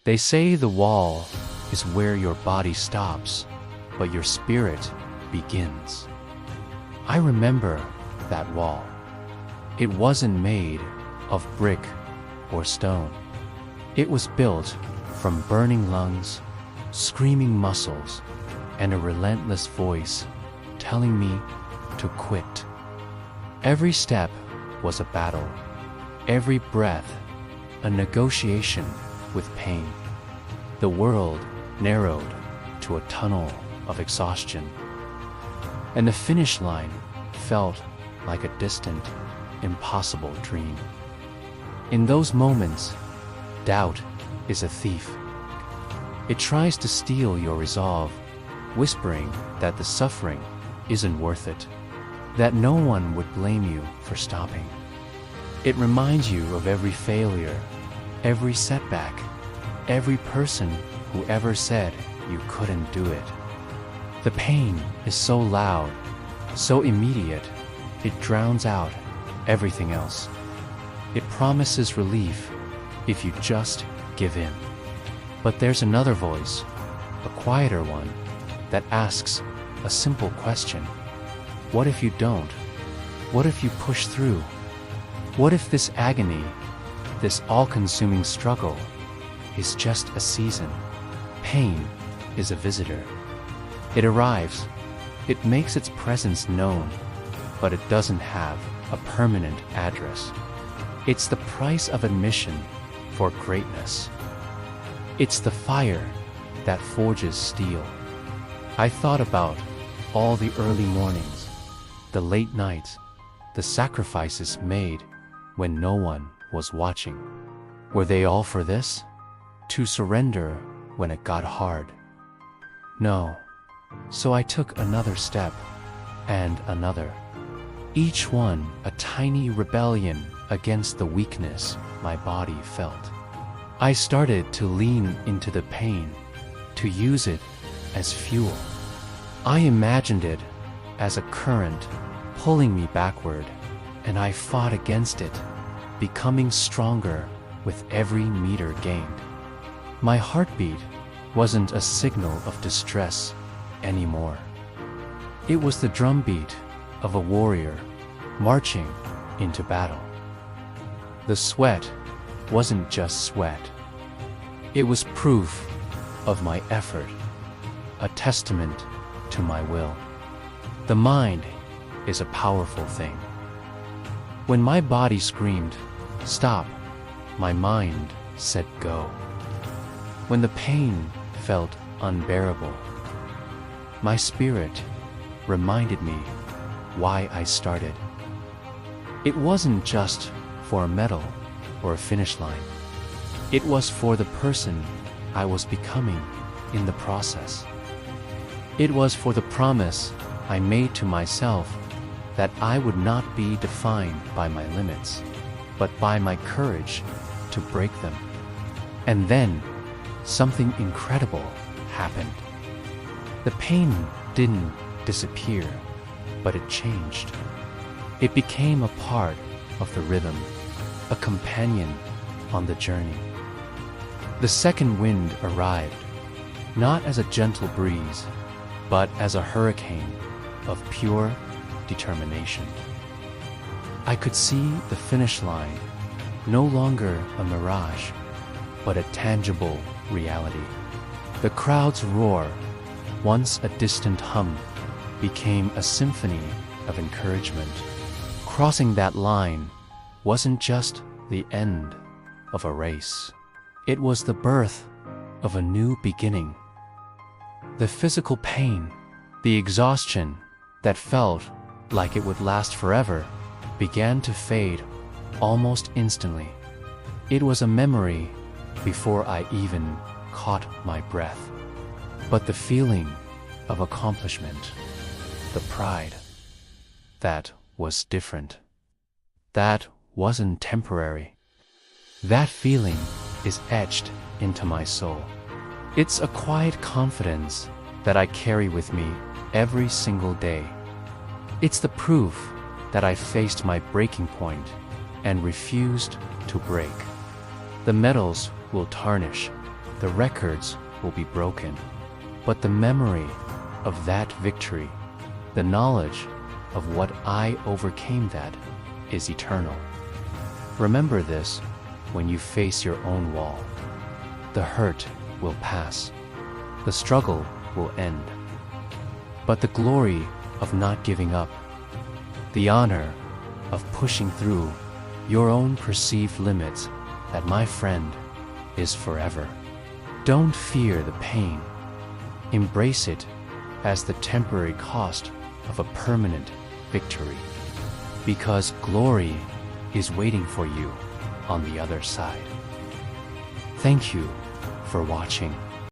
They say the wall is where your body stops, but your spirit begins. I remember that wall. It wasn't made of brick or stone. It was built from burning lungs, screaming muscles, and a relentless voice telling me to quit. Every step was a battle, every breath a negotiation with pain. The world narrowed to a tunnel of exhaustion, and the finish line felt like a distant, impossible dream. In those moments, doubt is a thief. It tries to steal your resolve, whispering that the suffering isn't worth it, that no one would blame you for stopping. It reminds you of every failure, every setback, every person who ever said you couldn't do it. The pain is so loud, so immediate, it drowns out everything else. It promises relief if you just give in. But there's another voice, a quieter one, that asks a simple question. What if you don't? What if you push through? What if this agony, this all-consuming struggle, is just a season? Pain is a visitor. It arrives, it makes its presence known, but it doesn't have a permanent address. It's the price of admission for greatness. It's the fire that forges steel. I thought about all the early mornings, the late nights, the sacrifices made when no one was watching. Were they all for this? To surrender when it got hard? No. So I took another step, and another. Each one a tiny rebellion against the weakness my body felt. I started to lean into the pain, to use it as fuel. I imagined it as a current pulling me backward, and I fought against it, becoming stronger with every meter gained. My heartbeat wasn't a signal of distress anymore. It was the drumbeat of a warrior marching into battle. The sweat wasn't just sweat. It was proof of my effort, a testament to my will. The mind is a powerful thing. When my body screamed, "Stop," my mind said, "Go." When the pain felt unbearable, my spirit reminded me why I started. It wasn't just for a medal or a finish line. It was for the person I was becoming in the process. It was for the promise I made to myself that I would not be defined by my limits, but by my courage to break them. And then, something incredible happened. The pain didn't disappear, but it changed. It became a part of the rhythm, a companion on the journey. The second wind arrived, not as a gentle breeze, but as a hurricane of pure determination. I could see the finish line, no longer a mirage, but a tangible reality. The crowd's roar, once a distant hum, became a symphony of encouragement. Crossing that line wasn't just the end of a race. It was the birth of a new beginning. The physical pain, the exhaustion that felt like it would last forever, began to fade almost instantly. It was a memory before I even caught my breath. But the feeling of accomplishment, the pride, that was different. That wasn't temporary. That feeling is etched into my soul. It's a quiet confidence that I carry with me every single day. It's the proof that I faced my breaking point and refused to break. The metals will tarnish, the records will be broken, but the memory of that victory, the knowledge of what I overcame that, is eternal. Remember this when you face your own wall. The hurt will pass. The struggle will end. But the glory of not giving up, the honor of pushing through your own perceived limits, that, my friend, is forever. Don't fear the pain. Embrace it as the temporary cost of a permanent victory, because glory is waiting for you on the other side. Thank you for watching.